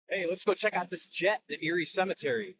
Hey, let's go check out this jet at Erie Cemetery.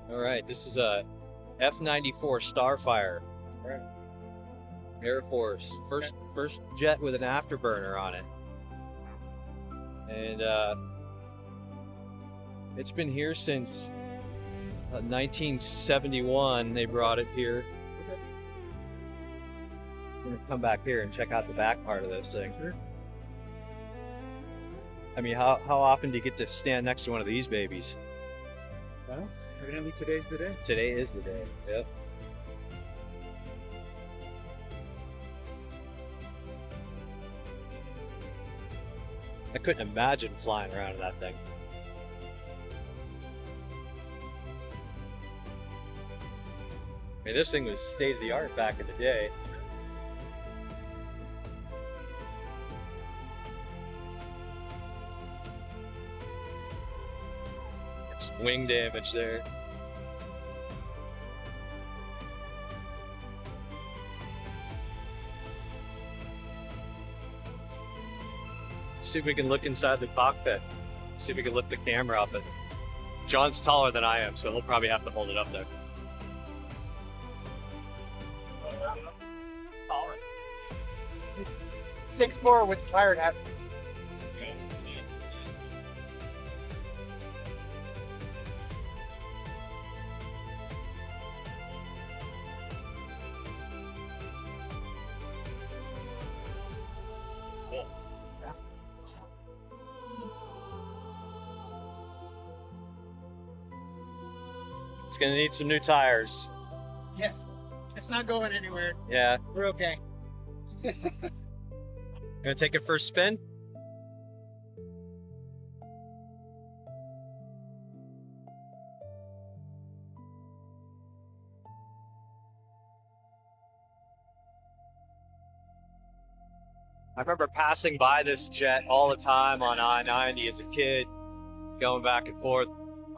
All right, this is a F-94 Starfire. Right. Air Force. First jet with an afterburner on it. And it's been here since 1971. They brought it here. We're gonna come back here and check out the back part of this thing. Sure. I mean, how often do you get to stand next to one of these babies? Well, evidently today's the day. Today is the day. Yep. I couldn't imagine flying around in that thing. I mean, this thing was state of the art back in the day. It's wing damage there. See if we can look inside the cockpit. See if we can lift the camera up. And John's taller than I am, so he'll probably have to hold it up there. Taller. 6'4" with pirate hat. It's gonna need some new tires. Yeah, it's not going anywhere. Yeah. We're okay. Gonna take it for a spin? I remember passing by this jet all the time on I-90 as a kid, going back and forth.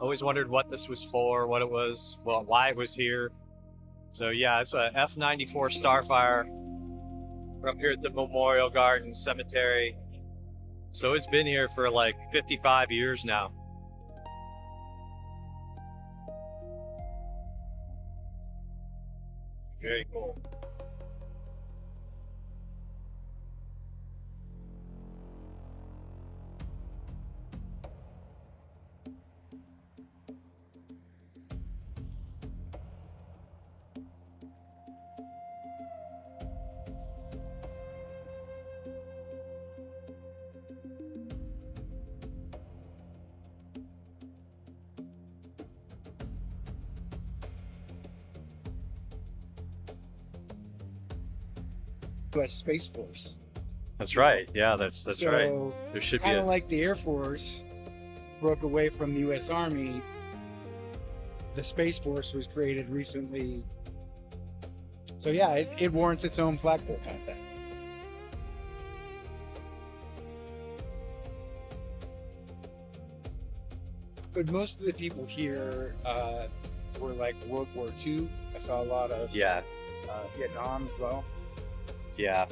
Always wondered what this was for, what it was, well, why it was here. So yeah, it's a F-94 Starfire. We're up here at the Memorial Gardens Cemetery. So it's been here for like 55 years now. Very cool. U.S. Space Force. That's right. Yeah, that's So, right. There should be kind a, of like the Air Force broke away from the U.S. Army, the Space Force was created recently. So yeah, it warrants its own flagpole kind of thing. But most of the people here were like World War II. I saw a lot of yeah, Vietnam as well. yeah.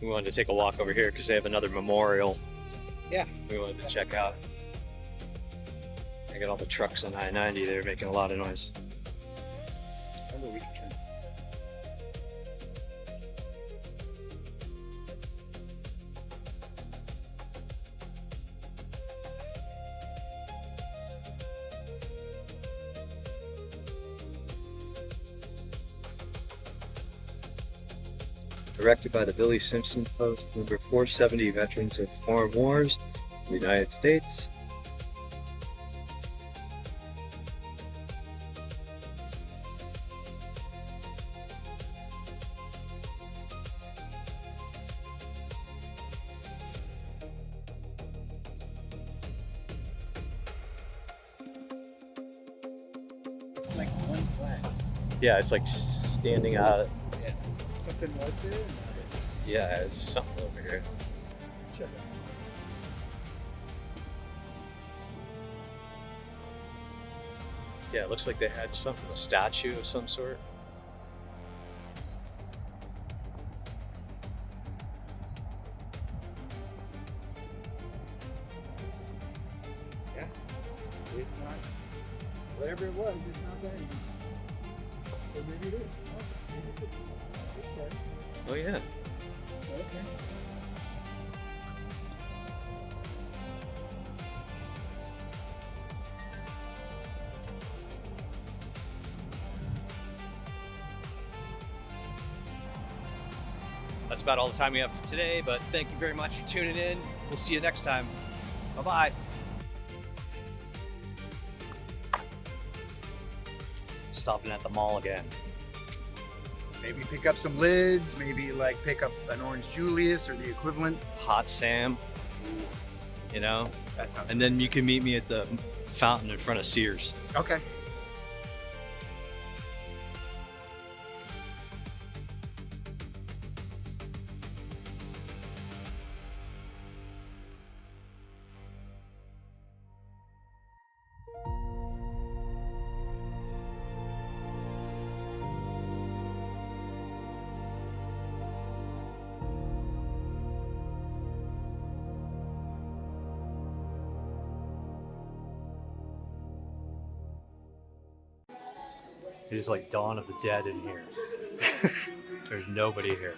We wanted to take a walk over here because they have another memorial Yeah. we wanted to check out. I got all the trucks on I-90. They're making a lot of noise. Remember, we can turn. Directed by the Billy Simpson Post, number 470, Veterans of Foreign Wars in the United States. It's like one flag. Yeah, it's like standing out. Yeah. Something was there? Yeah, it's something over here. Shut up. Yeah, it looks like they had a statue of some sort. Yeah. It's not. Whatever it was, it's not there anymore. Or maybe it is. Oh, maybe it's there. Oh yeah. Okay. That's about all the time we have for today, but thank you very much for tuning in. We'll see you next time. Bye-bye. Stopping at the mall again. Maybe pick up some lids. Maybe like pick up an Orange Julius or the equivalent. Hot Sam, you know? That sounds. And then you can meet me at the fountain in front of Sears. Okay. It is like Dawn of the Dead in here. There's nobody here.